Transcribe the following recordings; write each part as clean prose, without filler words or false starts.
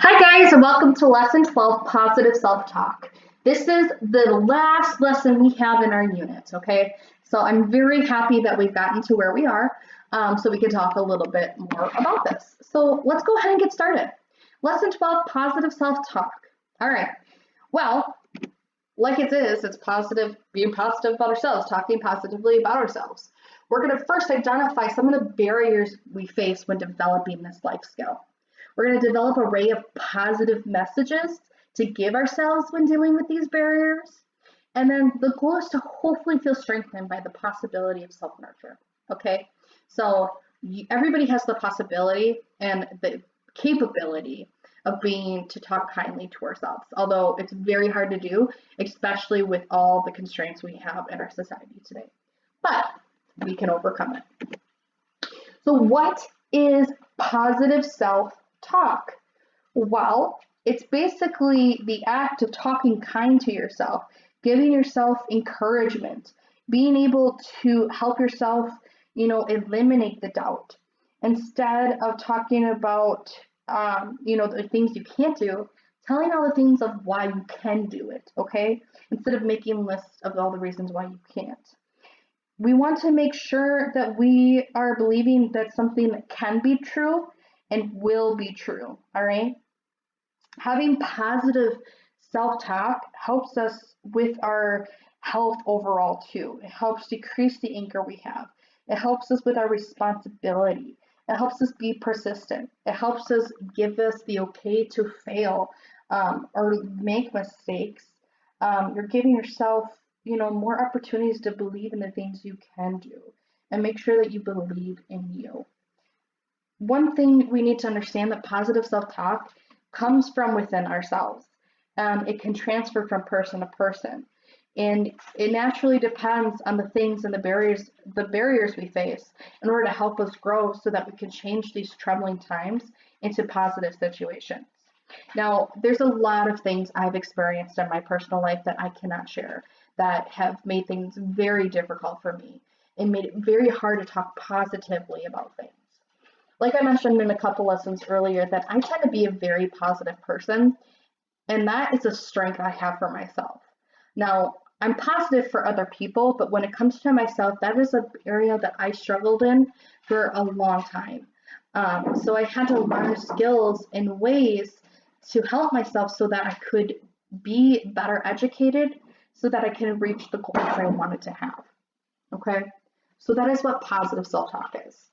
Hi guys, and welcome to lesson 12, positive self-talk. This is the last lesson we have in our unit, okay? So I'm very happy that we've gotten to where we are, so we can talk a little bit more about this. So let's go ahead and get started. Lesson 12, positive self-talk. All right, well, like it is, it's positive, being positive about ourselves, talking positively about ourselves. We're gonna first identify some of the barriers we face when developing this life skill. We're going to develop an array of positive messages to give ourselves when dealing with these barriers. And then the goal is to hopefully feel strengthened by the possibility of self-nurture. Okay, so everybody has the possibility and the capability of being to talk kindly to ourselves, although it's very hard to do, especially with all the constraints we have in our society today. But we can overcome it. So what is positive self-talk? Well, it's basically the act of talking kind to yourself, giving yourself encouragement, being able to help yourself, eliminate the doubt. Instead of talking about, the things you can't do, telling all the things of why you can do it, okay? Instead of making lists of all the reasons why you can't. We want to make sure that we are believing that something that can be true and will be true, all right? Having positive self-talk helps us with our health overall too. It helps decrease the anger we have. It helps us with our responsibility. It helps us be persistent. It helps us give us the okay to fail or make mistakes. You're giving yourself, more opportunities to believe in the things you can do and make sure that you believe in you. One thing we need to understand that positive self-talk comes from within ourselves. It can transfer from person to person. And it naturally depends on the things and the barriers we face in order to help us grow so that we can change these troubling times into positive situations. Now, there's a lot of things I've experienced in my personal life that I cannot share that have made things very difficult for me and made it very hard to talk positively about things. Like I mentioned in a couple lessons earlier, that I tend to be a very positive person, and that is a strength I have for myself. Now, I'm positive for other people, but when it comes to myself, that is an area that I struggled in for a long time. So I had to learn skills and ways to help myself so that I could be better educated so that I can reach the goals I wanted to have. Okay, so that is what positive self-talk is.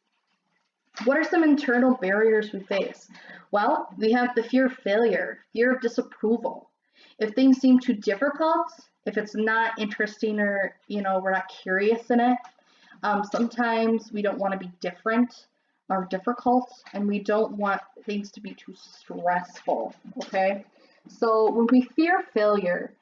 What are some internal barriers we face? Well, we have the fear of failure, fear of disapproval. If things seem too difficult, if it's not interesting or, we're not curious in it, sometimes we don't want to be different or difficult, and we don't want things to be too stressful, okay? So when we fear failure,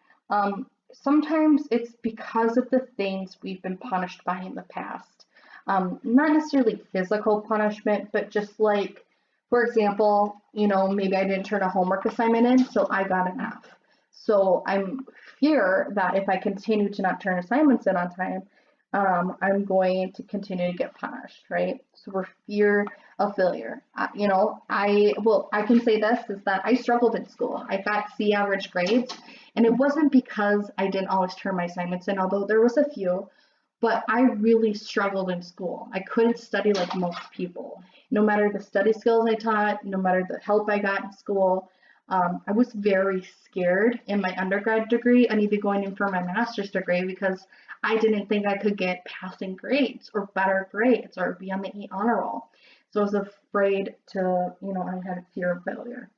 sometimes it's because of the things we've been punished by in the past. Not necessarily physical punishment, but just like, for example, maybe I didn't turn a homework assignment in, so I got an F. So I'm fear that if I continue to not turn assignments in on time, I'm going to continue to get punished, right? So we're fear of failure. I can say this is that I struggled in school. I got C average grades, and it wasn't because I didn't always turn my assignments in, although there was a few. But I really struggled in school. I couldn't study like most people. No matter the study skills I taught, no matter the help I got in school, I was very scared in my undergrad degree and even going in for my master's degree because I didn't think I could get passing grades or better grades or be on the E honor roll. So I was afraid to, I had a fear of failure.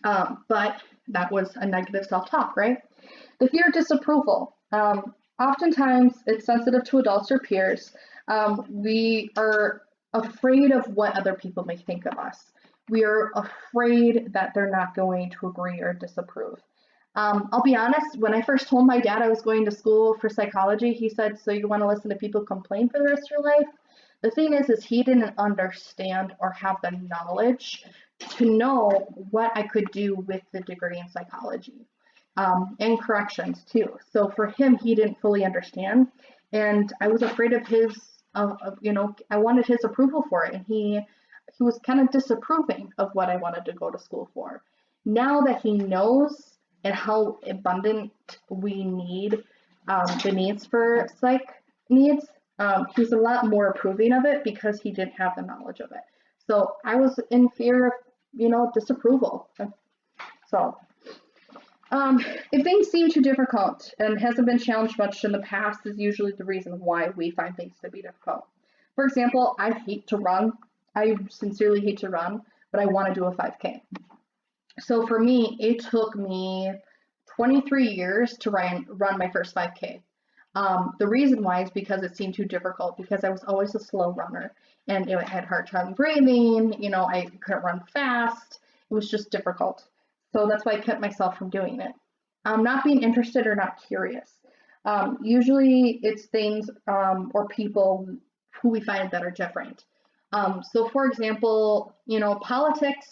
But that was a negative self-talk, right? The fear of disapproval. Oftentimes, it's sensitive to adults or peers. We are afraid of what other people may think of us. We are afraid that they're not going to agree or disapprove. I'll be honest, when I first told my dad I was going to school for psychology, he said, "So you want to listen to people complain for the rest of your life?" The thing is he didn't understand or have the knowledge to know what I could do with the degree in psychology. And corrections too. So for him, he didn't fully understand, and I was afraid of his, I wanted his approval for it, and he was kind of disapproving of what I wanted to go to school for. Now that he knows and how abundant we need the needs for psych needs, he's a lot more approving of it because he didn't have the knowledge of it. So I was in fear of, disapproval. So if things seem too difficult and hasn't been challenged much in the past is usually the reason why we find things to be difficult. For example, I hate to run. I sincerely hate to run, but I want to do a 5K. So for me, it took me 23 years to run my first 5K. The reason why is because it seemed too difficult because I was always a slow runner and I had hard time breathing, I couldn't run fast. It was just difficult. So that's why I kept myself from doing it. Not being interested or not curious. Usually it's things or people who we find that are different. So for example, politics,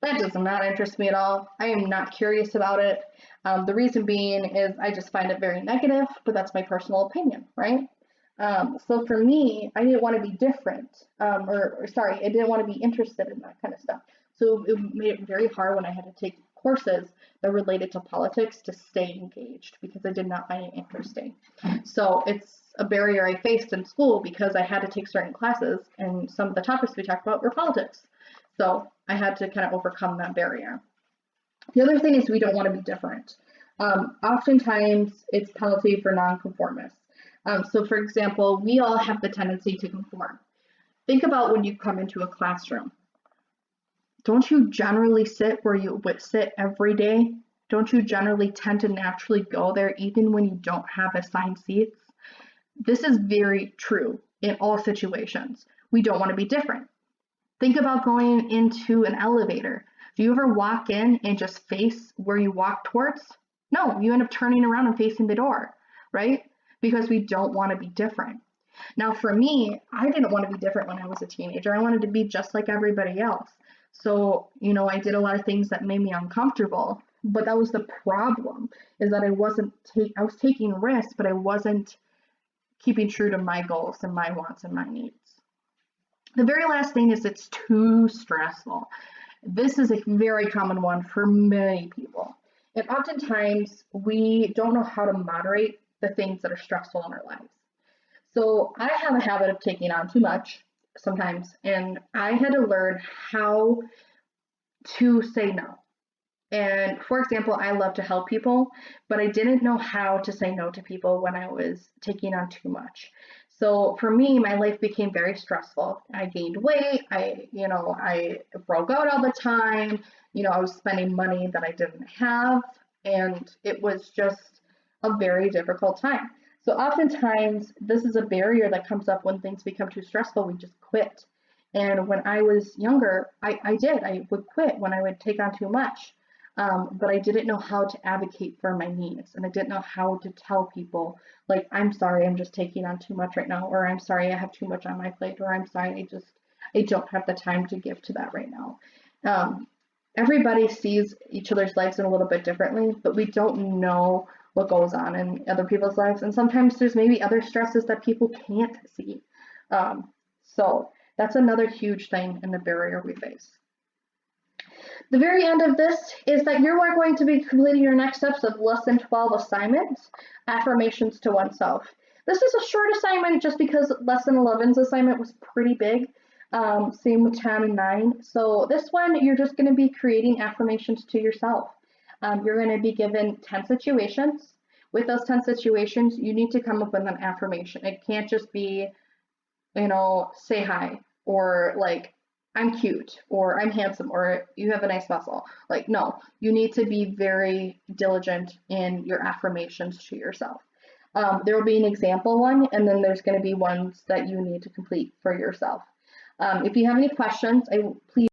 that does not interest me at all. I am not curious about it. The reason being is I just find it very negative, but that's my personal opinion, right? So for me, I didn't want to be different, I didn't want to be interested in that kind of stuff. So it made it very hard when I had to take courses that related to politics to stay engaged because I did not find it interesting. So it's a barrier I faced in school because I had to take certain classes and some of the topics we talked about were politics. So I had to kind of overcome that barrier. The other thing is we don't want to be different. Oftentimes it's penalty for nonconformists. So for example, we all have the tendency to conform. Think about when you come into a classroom. Don't you generally sit where you would sit every day? Don't you generally tend to naturally go there even when you don't have assigned seats? This is very true in all situations. We don't want to be different. Think about going into an elevator. Do you ever walk in and just face where you walk towards? No, you end up turning around and facing the door, right? Because we don't want to be different. Now for me, I didn't want to be different when I was a teenager. I wanted to be just like everybody else. So, I did a lot of things that made me uncomfortable, but that was the problem, is that I was taking risks, but I wasn't keeping true to my goals and my wants and my needs. The very last thing is it's too stressful. This is a very common one for many people. And oftentimes we don't know how to moderate the things that are stressful in our lives. So I have a habit of taking on too much sometimes, and I had to learn how to say no. And for example, I love to help people, but I didn't know how to say no to people when I was taking on too much. So for me, my life became very stressful. I gained weight. I broke out all the time. I was spending money that I didn't have, and it was just a very difficult time. So oftentimes, this is a barrier that comes up when things become too stressful. We just quit. And when I was younger, I would quit when I would take on too much. But I didn't know how to advocate for my needs, and I didn't know how to tell people, like, I'm sorry, I'm just taking on too much right now, or I'm sorry, I have too much on my plate, or I'm sorry, I don't have the time to give to that right now. Everybody sees each other's lives in a little bit differently, but we don't know what goes on in other people's lives, and sometimes there's maybe other stresses that people can't see. So that's another huge thing in the barrier we face. The very end of this is that you are going to be completing your next steps of lesson 12 assignments, affirmations to oneself. This is a short assignment just because lesson 11's assignment was pretty big. Same with 10 and 9. So this one, you're just going to be creating affirmations to yourself. You're going to be given 10 situations. With those 10 situations, you need to come up with an affirmation. It can't just be, say hi, or like, I'm cute, or I'm handsome, or you have a nice muscle. Like, no, you need to be very diligent in your affirmations to yourself. There will be an example one, and then there's going to be ones that you need to complete for yourself. If you have any questions, please